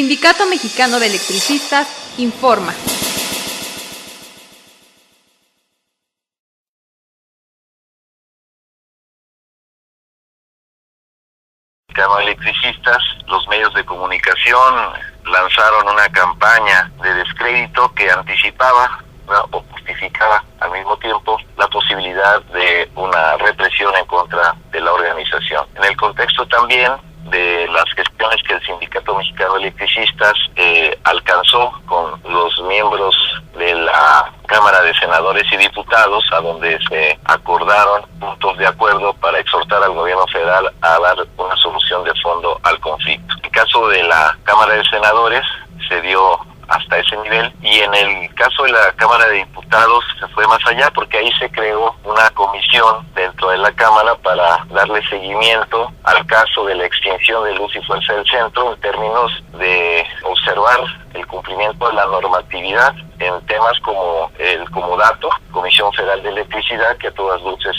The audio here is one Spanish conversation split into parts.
Sindicato Mexicano de Electricistas informa. Electricistas, los medios de comunicación lanzaron una campaña de descrédito que anticipaba o justificaba al mismo tiempo la posibilidad de una represión en contra de la organización. En el contexto también de las gestiones que el Sindicato Mexicano de Electricistas alcanzó con los miembros de la Cámara de Senadores y Diputados, a donde se acordaron puntos de acuerdo para exhortar al gobierno federal a dar una solución de fondo al conflicto. En el caso de la Cámara de Senadores se dio hasta ese nivel, y en el caso de la Cámara de Diputados se fue más allá, porque ahí se creó una comisión dentro de la Cámara para darle seguimiento al caso de la extinción de Luz y Fuerza del Centro en términos de observar el cumplimiento de la normatividad en temas como el comodato, Comisión Federal de Electricidad, que a todas luces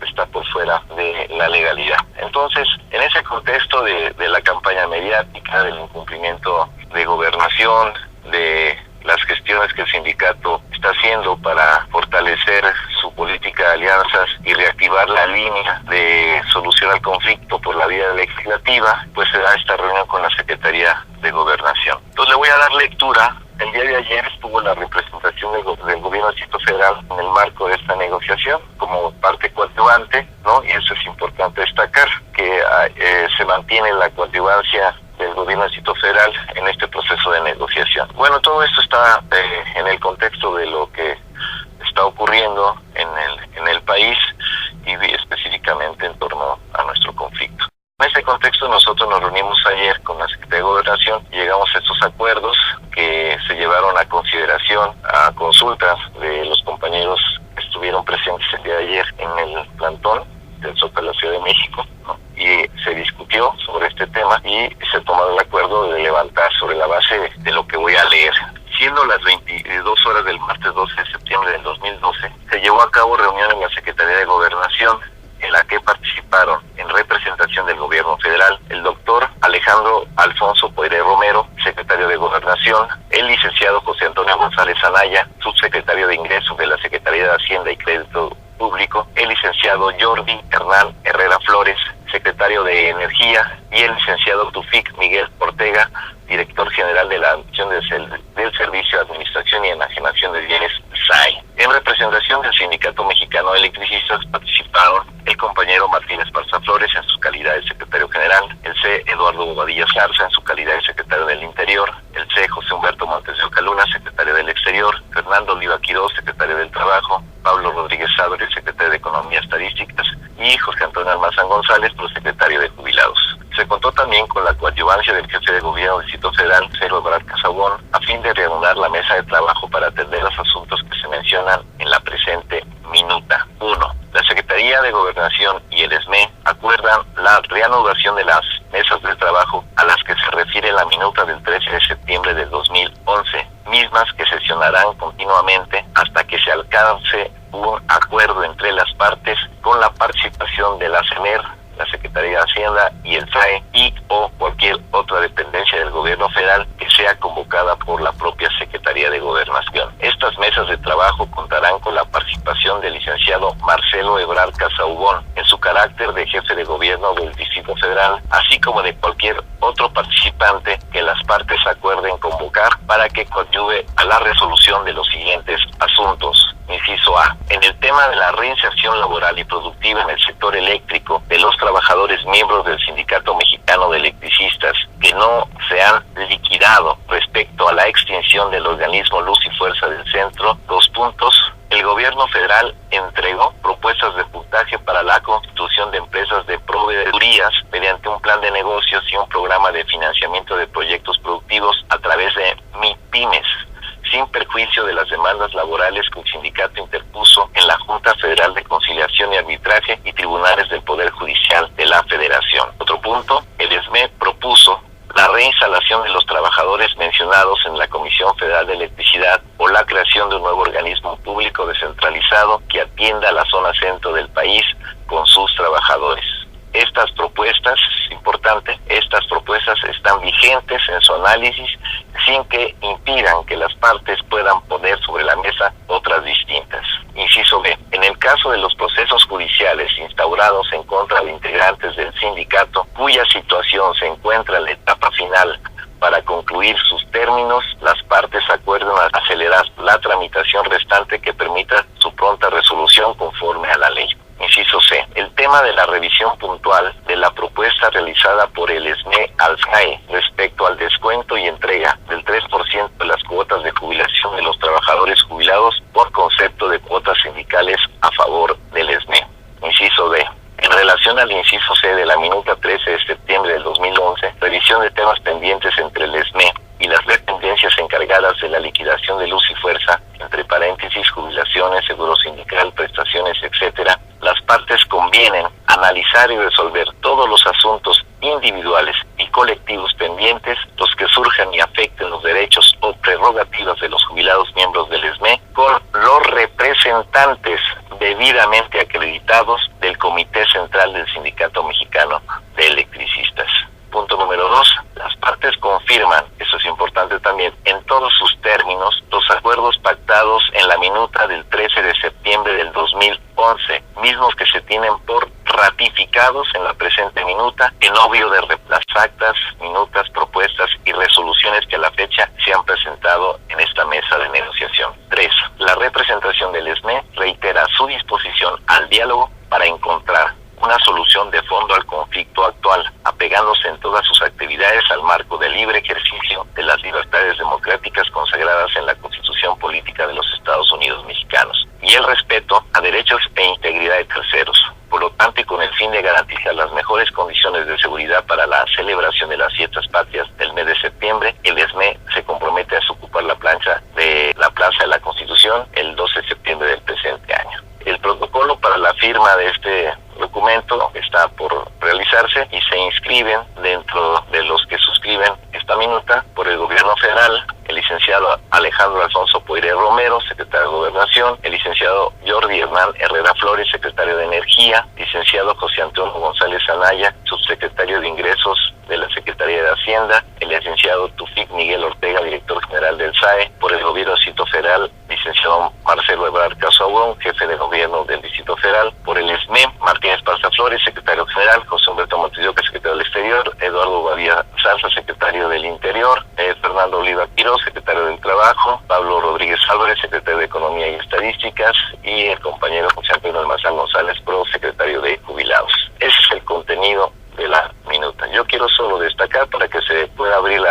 está por fuera de la legalidad. Entonces, en ese contexto de la campaña mediática, del incumplimiento de gobernación, de las gestiones que el sindicato está haciendo para fortalecer su política de alianzas y reactivar la línea de solución al conflicto por la vía legislativa, pues se da esta reunión con la Secretaría de Gobernación. Entonces le voy a dar lectura. El día de ayer estuvo la representación del gobierno del Distrito Federal en el marco de esta negociación como parte coadyuvante, ¿no? Y eso es importante destacar, que se mantiene la coadyuvancia del gobierno del Distrito Federal en este proceso de negociación. Bueno, todo esto está en el contexto de lo que está ocurriendo en el país y específicamente en torno a nuestro conflicto. En este contexto nosotros nos reunimos ayer con la Secretaría de Gobernación y llegamos a estos acuerdos que se llevaron a consideración, a consultas de los compañeros que estuvieron presentes el día de ayer en el plantón del Zócalo de la Ciudad de México, ¿no? Y se discutió sobre este tema y se tomó el acuerdo de levantar sobre la base de lo que voy a leer. Siendo las 22 horas del martes 12 de septiembre del 2012, se llevó a cabo reunión en la Secretaría de Gobernación, en la que participaron en representación del gobierno federal el doctor Alejandro Alfonso Poiré Romero, secretario de Gobernación, el licenciado José Antonio González Anaya, subsecretario de Ingresos de la Secretaría de Hacienda y Crédito Público, el licenciado Jordi Hernán Herrera Flores, secretario de Energía, y el licenciado Tufik Miguel Ortega, director general de la Administración del Servicio de Administración y Enajenación de Bienes, SAI. En representación del Sindicato Mexicano de Electricistas participaron el compañero Martín Esparza Flores en su calidad de secretario general, el C. Eduardo Bobadilla Zarza en su calidad de secretario del Interior, el C. José Humberto Montes de Oca Luna, secretario del Exterior, Fernando Oliva Quiroz, secretario del Trabajo, Pablo Rodríguez Sábal, secretario de Economía y Estadísticas, y José Antonio Almazán González, secretario de Jubilados. Se contó también con la coadyuvancia del jefe de gobierno del Distrito Federal, Cero Ebrard Casaubon, a fin de reanudar la mesa de trabajo para atender los asuntos que se mencionan en la presente minuta. 1. La Secretaría de Gobernación y el ESME acuerdan la reanudación de las mesas de trabajo a las que se refiere la minuta del 13 de septiembre del 2011, mismas que sesionarán continuamente hasta que se alcance un acuerdo entre las partes con la participación de la CEMER, la Secretaría de Hacienda y el SAE y o cualquier otra dependencia del gobierno federal que sea convocada por la propia Secretaría de Gobernación. Estas mesas de trabajo contarán con la participación del licenciado Marcelo Ebrard Casaubon en su carácter de jefe de gobierno del Distrito Federal, así como de cualquier otro participante que las partes acuerden convocar para que coadyuve a la resolución de los siguientes asuntos. Inciso A. En el tema de la reinserción laboral y productiva en el sector eléctrico de los trabajadores miembros del Sindicato Mexicano de Electricistas que no se han liquidado respecto a la extinción del organismo Luz y Fuerza del Centro, 2 puntos. El gobierno federal entregó propuestas de puntaje para la constitución de empresas de proveedurías mediante un plan de negocios y un programa de financiamiento de proyectos productivos a través de MIPYMES, sin perjuicio de las demandas laborales que el sindicato interpuso en la Junta Federal de Conciliación y Arbitraje y tribunales del Poder Judicial de la Federación. Otro punto, el ESME propuso la reinstalación de los trabajadores mencionados en la Comisión Federal de Electricidad o la creación de un nuevo organismo público descentralizado que atienda a la zona centro del país con sus trabajadores. Estas propuestas, es importante, estas propuestas están vigentes coherentes en su análisis, sin que impidan que las partes puedan poner sobre la mesa otras distintas. Inciso B. En el caso de los procesos judiciales instaurados en contra de integrantes del sindicato, cuya situación se encuentra en la etapa final para concluir sus términos, las partes acuerdan acelerar la tramitación restante que permita su pronta resolución conforme a la ley. Inciso C. El tema de la revisión puntual de la propuesta realizada por el SME al SAE respecto al descuento y entrega del 3% de las cuotas de jubilación de los trabajadores jubilados por concepto de cuotas sindicales a favor del SME. Inciso D. En relación al inciso C de la minuta 13 de septiembre del 2011, revisión de temas pendientes entre el SME y las dependencias encargadas de la liquidación de luz y fuerza, entre paréntesis, jubilaciones, seguro sindical, prestaciones, etc., las partes convienen analizar y resolver todos los asuntos individuales y colectivos pendientes, los que surjan y afecten los derechos o prerrogativas de los jubilados miembros del SME, con los representantes debidamente acreditados del Comité Central del Sindicato Mexicano de Electricistas. Punto número 2. Las partes confirman, eso es importante también, en todos sus términos, los acuerdos pactados en la minuta del 13 de septiembre del 2011, mismos que se tienen por ratificados en la presente minuta, en obvio de las actas, minutas, propuestas y resoluciones que a la fecha se han presentado en esta mesa de negociación. 3. La representación del SME reitera su disposición al diálogo para encontrar una solución de fondo al conflicto actual, apegándose en todas sus actividades al marco del libre ejercicio de las libertades democráticas consagradas en la Constitución Política de los Estados Unidos Mexicanos, y el respeto a derechos e integridad de terceros. Por lo tanto, y con el fin de garantizar las mejores condiciones de seguridad para la celebración de las fiestas patrias del mes de septiembre, el SME se compromete a ocupar la Plaza de la Constitución el 12 de septiembre del presente año. El protocolo para la firma de este documento está por realizarse y se inscriben dentro de los que suscriben esta minuta por el Gobierno Federal, el licenciado Alejandro Alfonso Poiré Romero, secretario de Gobernación, el licenciado Jordi Hernán Herrera Flores, secretario de Energía, licenciado José Antonio González Anaya, subsecretario de Ingresos de la Secretaría de Hacienda, el licenciado Tufik Miguel Ortega, director general del SAE, por el Gobierno del Distrito Federal, licenciado Marcelo Ebrard Casaubon, jefe de Gobierno del Distrito Federal, por el SME, Martínez Parza Flores, secretario general, José Humberto Montesioca, secretario del Exterior, Eduardo Badía Zarza, secretario del Interior, Fernando Oliva Quiroz, secretario del Trabajo, Pablo Rodríguez Álvarez, secretario de Economía y Estadísticas, y el compañero José Antonio Almazán González Pro, secretario de Jubilados. Ese es el contenido de la minuta. Yo quiero solo destacar, para que se pueda abrir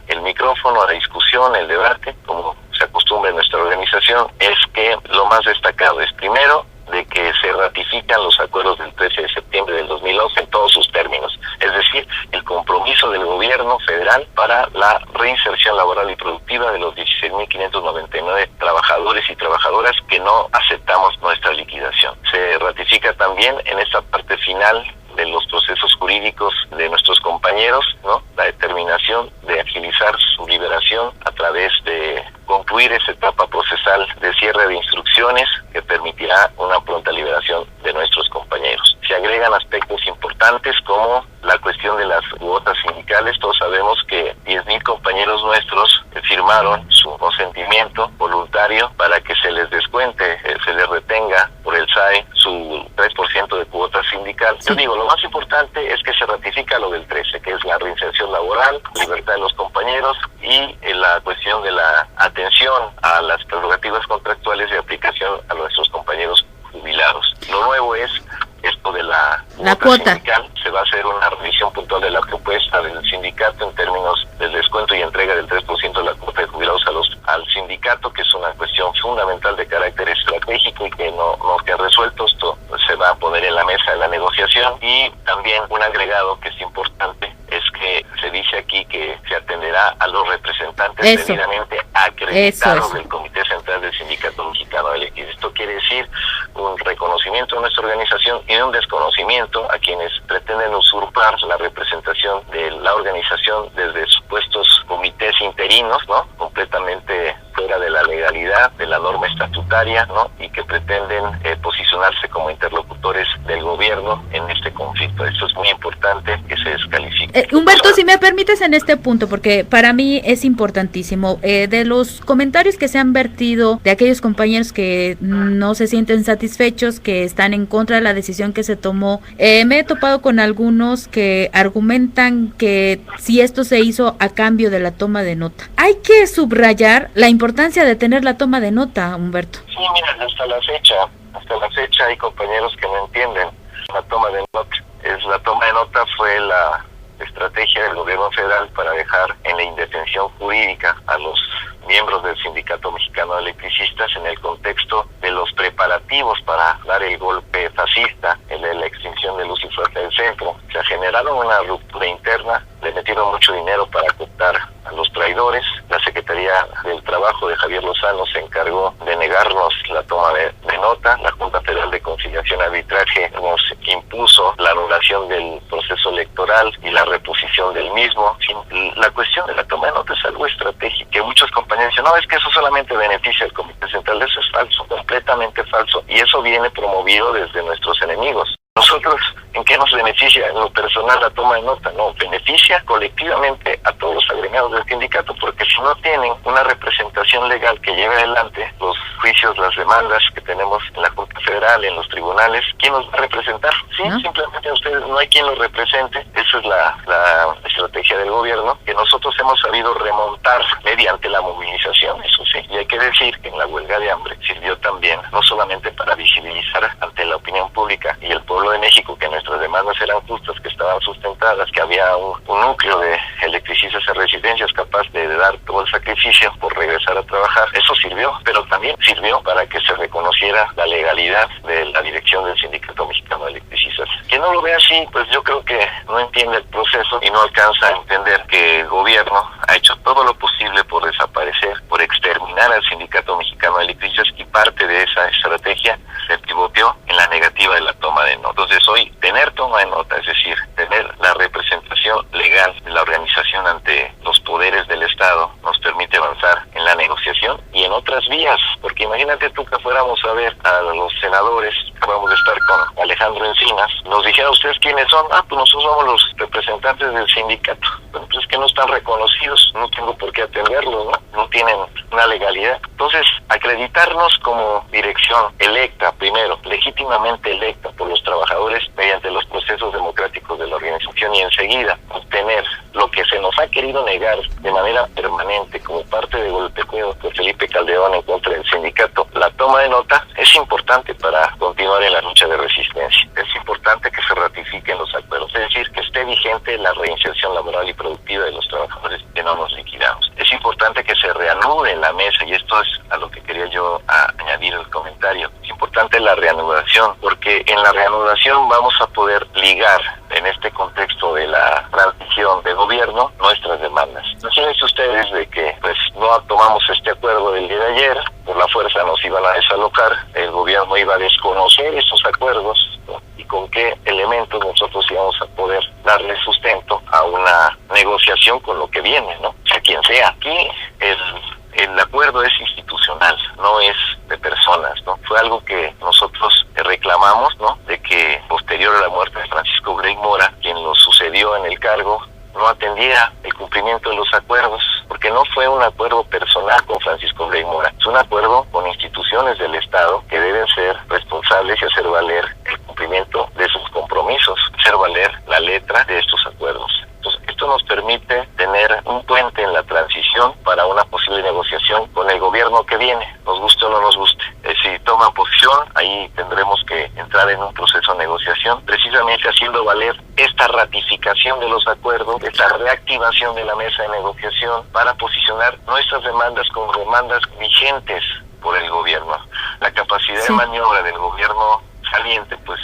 el micrófono a la discusión, el debate, como se acostumbra en nuestra organización, es que lo más destacado es, primero, de que se ratifican los acuerdos del 13 de septiembre del 2011 en todos sus términos, es decir, el compromiso del gobierno federal para la reinserción laboral y productiva de los 16.599 trabajadores y trabajadoras que no aceptamos nuestra liquidación. Se ratifica también en esta parte final de los procesos jurídicos de nuestros compañeros, ¿no?, la determinación de agilizar su liberación a través de concluir esa etapa procesal de cierre de instrucciones que permitirá una pronta liberación de nuestros compañeros. Se agregan aspectos importantes como la cuestión de las cuotas sindicales. Todos sabemos que 10,000 compañeros nuestros firmaron su consentimiento voluntario para que se les descuente, se les retenga por el SAE su 3% de cuota sindical. Sí. Yo digo, lo más importante es que se ratifica lo del 13, que es la reinserción laboral, libertad de los compañeros y la cuestión de la atención a las prerrogativas contractuales de aplicación a nuestros compañeros jubilados. Lo nuevo es esto de la cuota sindical. Se va a hacer una revisión puntual de la propuesta del sindicato en términos del descuento y entrega del 3% de la cuota de jubilados al sindicato, que es una cuestión fundamental de carácter estratégico y que no se ha resuelto. Esto se va a poner en la mesa de la negociación. Y también un agregado que es importante es que se dice aquí que se atenderá a los representantes debidamente acreditados del Comité Central del Sindicato Mexicano de Electricidad. Esto quiere decir un reconocimiento de nuestra organización y un desconocimiento a quienes pretenden usurpar la representación de la organización desde supuestos comités interinos, ¿no?, completamente fuera de la legalidad, de la norma estatutaria, ¿no?, y que pretenden posicionarse como interlocutores del gobierno en este conflicto. Esto es muy importante que se descalifique. Humberto, si me permites en este punto, porque para mí es importantísimo, de los comentarios que se han vertido de aquellos compañeros que no se sienten satisfechos, que están en contra de la decisión que se tomó, me he topado con algunos que argumentan que si esto se hizo a cambio de la toma de nota. Hay que subrayar la importancia de tener la toma de nota, Humberto. Sí, mira, hasta la fecha hay compañeros que no entienden la toma de nota. La toma de nota fue la estrategia del gobierno federal para dejar en la indefensión jurídica a los miembros del Sindicato Mexicano de Electricistas en el contexto de los preparativos para dar el golpe fascista, la extinción de Luz y Fuerza del Centro. Se generaron una ruptura interna, le metieron mucho dinero para cooptar a los traidores. La Secretaría del Trabajo de Javier Lozano se encargó de negarnos la toma de nota. La Junta Federal de Conciliación y Arbitraje nos impuso la anulación del proceso electoral y la reposición del mismo. La cuestión de la toma de nota es algo estratégico, que muchos compañeros dicen, no, es que eso solamente beneficia al Comité Central. Eso es falso, completamente falso, y eso viene promovido desde nuestros enemigos. Nosotros, ¿en qué nos beneficia en lo personal la toma de nota? No, beneficia colectivamente a todos los agremiados del sindicato, porque si no tienen una representación legal que lleve adelante los juicios, las demandas que tenemos en la Junta Federal, en los tribunales, ¿quién nos va a representar? Sí, ¿no? Simplemente ustedes, no hay quien los represente. Esa es la estrategia del gobierno, que nosotros hemos sabido remontar mediante la movilización, eso sí. Y hay que decir que en la huelga de hambre sirvió también, no solamente para visibilizar ante la opinión pública y el pueblo de México que nuestras demandas eran justas, que estaban sustentadas, que había un núcleo de electricistas en residencias capaz de dar todo el sacrificio por regresar a trabajar. Eso sirvió, pero también sirvió para que se reconociera la legalidad de la dirección del Sindicato Mexicano de Electricistas. Quien no lo ve así, pues yo creo que no entiende el proceso y no alcanza a entender que el gobierno ha hecho todo lo posible por desaparecer, por exterminar al Sindicato Mexicano de Electricistas, y parte de esa estrategia se pivoteó en la negativa de la toma de nota. Entonces hoy, tener toma de nota, es decir, tener la representación legal de la organización ante los poderes del Estado, nos permite avanzar en la negociación y en otras vías, porque imagínate tú que fuéramos a ver a los senadores, acabamos de estar con Alejandro Encinas, nos dijera, ¿ustedes quiénes son? Pues nosotros somos los representantes del sindicato. Bueno, pues es que no están reconocidos, no tengo por qué atenderlos, no tienen una legalidad. Entonces, acreditarnos como dirección electa, primero, legítimamente electa por los trabajadores mediante los procesos democráticos de la organización, y enseguida obtener lo que se nos ha querido negar de manera permanente como parte de golpeteo de Felipe Calderón en contra del sindicato, la toma de nota, es importante para continuar en la lucha de resistencia. Es importante que se ratifiquen los acuerdos, es decir, que esté vigente la reinserción laboral y productiva de los trabajadores, que no nos liquidamos. Es importante que se reanude en la mesa, y esto es a lo que quería yo añadir el comentario. Es importante la reanudación, porque en la reanudación vamos a poder ligar en este contexto de la transición de gobierno nuestras demandas. Imagínense ustedes de que pues no tomamos este acuerdo del día de ayer, por la fuerza nos iban a desalocar, el gobierno iba a desconocer esos acuerdos, ¿no? Y con qué elementos nosotros íbamos a poder darle sustento a una negociación con lo que viene, ¿no? Sea quien sea. Aquí el acuerdo es institucional, no es de personas, ¿no? Fue algo que nosotros reclamamos, ¿no? De que posterior a la muerte de Francisco Blake Mora, quien lo sucedió en el cargo, no atendía el cumplimiento de los acuerdos, porque no fue un acuerdo personal con Francisco Blake Mora, es un acuerdo con instituciones del Estado que deben ser responsables y hacer valer el cumplimiento de sus compromisos, hacer valer la letra de estos acuerdos. Entonces, esto nos permite tener un puente en la transición para una posible negociación con el gobierno que viene, nos guste o no nos guste. Si toman posición, ahí tendremos que entrar en un proceso de negociación, precisamente haciendo valer esta ratificación de los acuerdos, esta reactivación de la mesa de negociación para posicionar nuestras demandas como demandas vigentes por el gobierno. La capacidad de maniobra del gobierno saliente, pues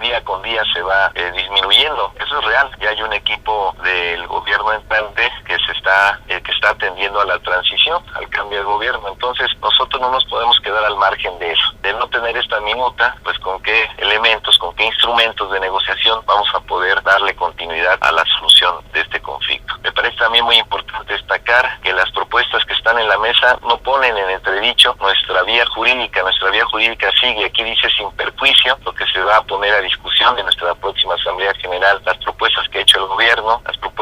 día con día se va disminuyendo. Eso es real. Ya hay un equipo del gobierno entrante que está atendiendo a la transición, al cambio de gobierno. Entonces, nosotros no nos podemos quedar al margen de eso. De no tener esta minuta, pues con qué elementos, con qué instrumentos de negociación vamos a poder darle continuidad a la solución de este conflicto. Me parece también muy importante destacar que las propuestas que están en la mesa no ponen en entredicho nuestra vía jurídica. Nuestra vía jurídica sigue. Aquí dice sin perjuicio, lo que se va a poner a discusión de nuestra próxima Asamblea General, las propuestas que ha hecho el gobierno, las propuestas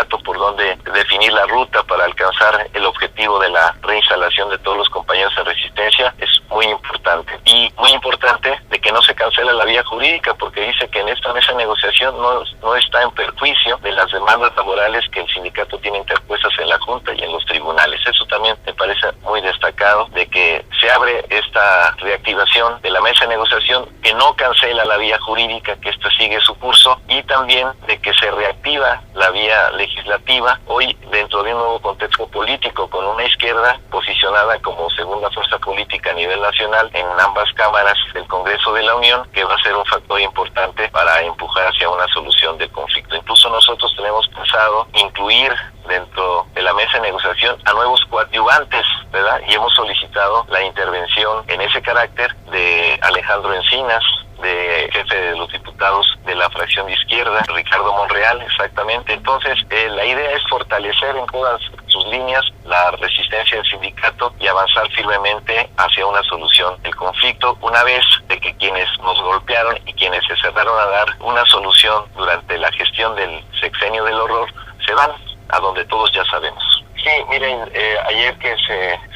sindicato por donde definir la ruta para alcanzar el objetivo de la reinstalación de todos los compañeros en resistencia es muy importante. Y muy importante de que no se cancele la vía jurídica, porque dice que en esta mesa de negociación no está en perjuicio de las demandas laborales que el sindicato tiene interpuestas en la Junta y en los tribunales. Eso también me parece muy destacado, de que se abre esta reactivación de la mesa de negociación, que no cancela la vía jurídica, que esta sigue su curso, y también de que se reactiva la vía legislativa, hoy dentro de un nuevo contexto político, con una izquierda posicionada como segunda fuerza política a nivel nacional en ambas cámaras del Congreso de la Unión, que va a ser un factor importante para empujar hacia una solución del conflicto. Incluso nosotros tenemos pensado incluir dentro de la mesa de negociación a nuevos coadyuvantes, ¿verdad? Y hemos solicitado la intervención en ese carácter de Alejandro Encinas, de jefe de los diputados de la fracción de izquierda, Ricardo Monreal, exactamente. Entonces, la idea es fortalecer en todas sus líneas la resistencia del sindicato y avanzar firmemente hacia una solución del conflicto, una vez de que quienes nos golpearon y quienes se cerraron a dar una solución durante la gestión del sexenio del horror se van a donde todos ya sabemos. Sí, miren, ayer que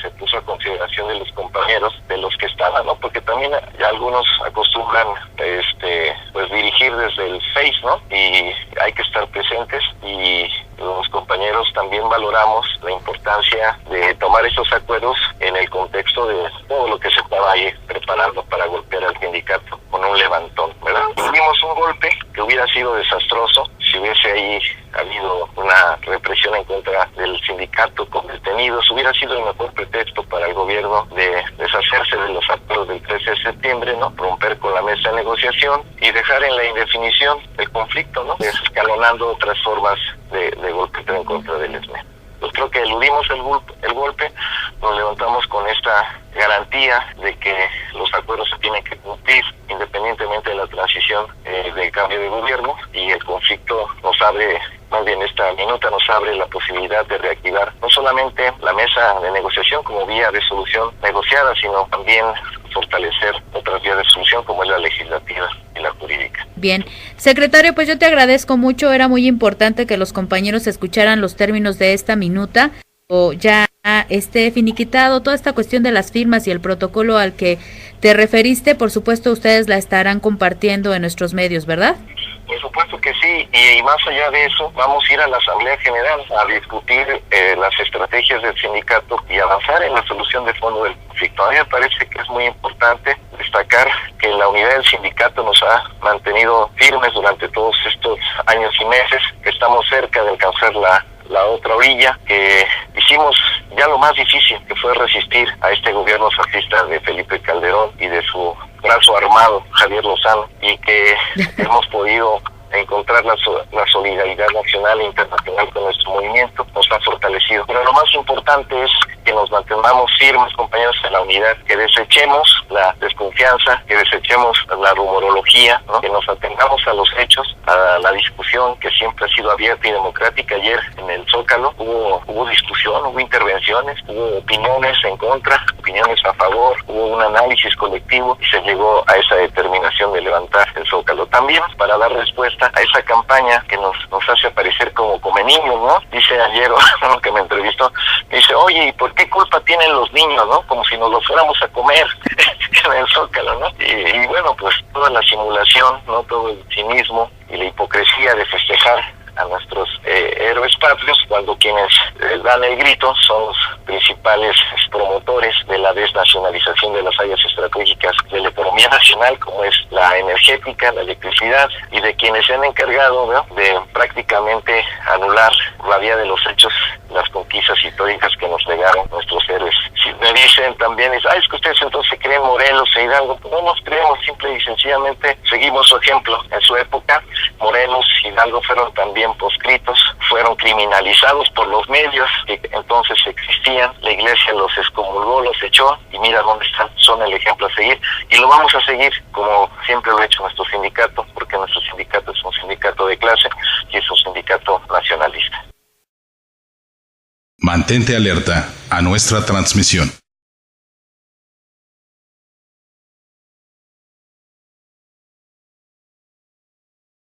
se puso a consideración de los compañeros, de los que estaban, ¿no? Porque también ya algunos acostumbran, pues dirigir desde el Face, ¿no? Y hay que estar presentes, y los compañeros también valoramos la importancia de tomar estos acuerdos en el contexto de todo lo que se estaba ahí preparando para golpear al sindicato con un levantón, ¿verdad? Tuvimos un golpe que hubiera sido desastroso si hubiese ahí habido una represión en contra del sindicato con detenidos. Hubiera sido el mejor pretexto para el gobierno de deshacerse de los acuerdos del 13 de septiembre, ¿no? Romper con la mesa de negociación y dejar en la indefinición el conflicto, ¿no? Escalonando otras formas de golpear en contra del ESME. Pues creo que eludimos el golpe, nos levantamos con esta garantía de que los acuerdos se tienen que cumplir independientemente de la transición del cambio de gobierno, y el conflicto nos abre, más bien esta minuta nos abre la posibilidad de reactivar no solamente la mesa de negociación como vía de solución negociada, sino también fortalecer otras vías de solución como es la legislativa y la jurídica. Bien, secretario, pues yo te agradezco mucho, era muy importante que los compañeros escucharan los términos de esta minuta, o ya esté finiquitado toda esta cuestión de las firmas y el protocolo al que te referiste. Por supuesto, ustedes la estarán compartiendo en nuestros medios, ¿verdad? Por supuesto que sí, y más allá de eso, vamos a ir a la Asamblea General a discutir las estrategias del sindicato y avanzar en la solución de fondo del conflicto. A mí me parece que es muy importante destacar que la unidad del sindicato nos ha mantenido firmes durante todos estos años y meses, que estamos cerca de alcanzar la otra orilla, que hicimos ya lo más difícil, que fue resistir a este gobierno fascista de Felipe Calderón y de su brazo armado, Javier Lozano, y que hemos podido encontrar la solidaridad nacional e internacional con nuestro movimiento, nos ha fortalecido. Pero lo más importante es que nos mantengamos firmes, compañeros, en la unidad, que desechemos la desconfianza, que desechemos la rumorología, ¿no? Que nos atengamos a los hechos, a la discusión que siempre ha sido abierta y democrática. Ayer en el Zócalo hubo discusión, hubo intervenciones, hubo opiniones en contra, opiniones a favor, hubo un análisis colectivo y se llegó a esa determinación de levantar el Zócalo. También para dar respuesta a esa campaña que nos hace aparecer como niños, ¿no? Dice ayer uno que me entrevistó, me dice, oye, ¿y por qué culpa tienen los niños, no? Como si nos los fuéramos a comer en el Zócalo, ¿no? Y bueno, pues toda la simulación, ¿no? Todo el cinismo y la hipocresía de festejar a nuestros héroes patrios, cuando quienes dan el grito son los principales promotores de la desnacionalización de las áreas estratégicas de la economía nacional, como es la energética, la electricidad, y de quienes se han encargado, ¿no? De prácticamente anular la vía de los hechos, las conquistas históricas que nos legaron nuestros héroes. Si me dicen también, es que ustedes entonces creen Morelos e Hidalgo, no nos creemos, simple y sencillamente seguimos su ejemplo. En su época, Morelos y Hidalgo fueron también proscritos, fueron criminalizados por los medios que entonces existían, la iglesia los excomulgó, los echó, y mira dónde están, son el ejemplo a seguir, y lo vamos a seguir como siempre lo ha hecho nuestro sindicato, porque nuestro sindicato es un sindicato de clase y es un sindicato nacionalista. Mantente alerta a nuestra transmisión.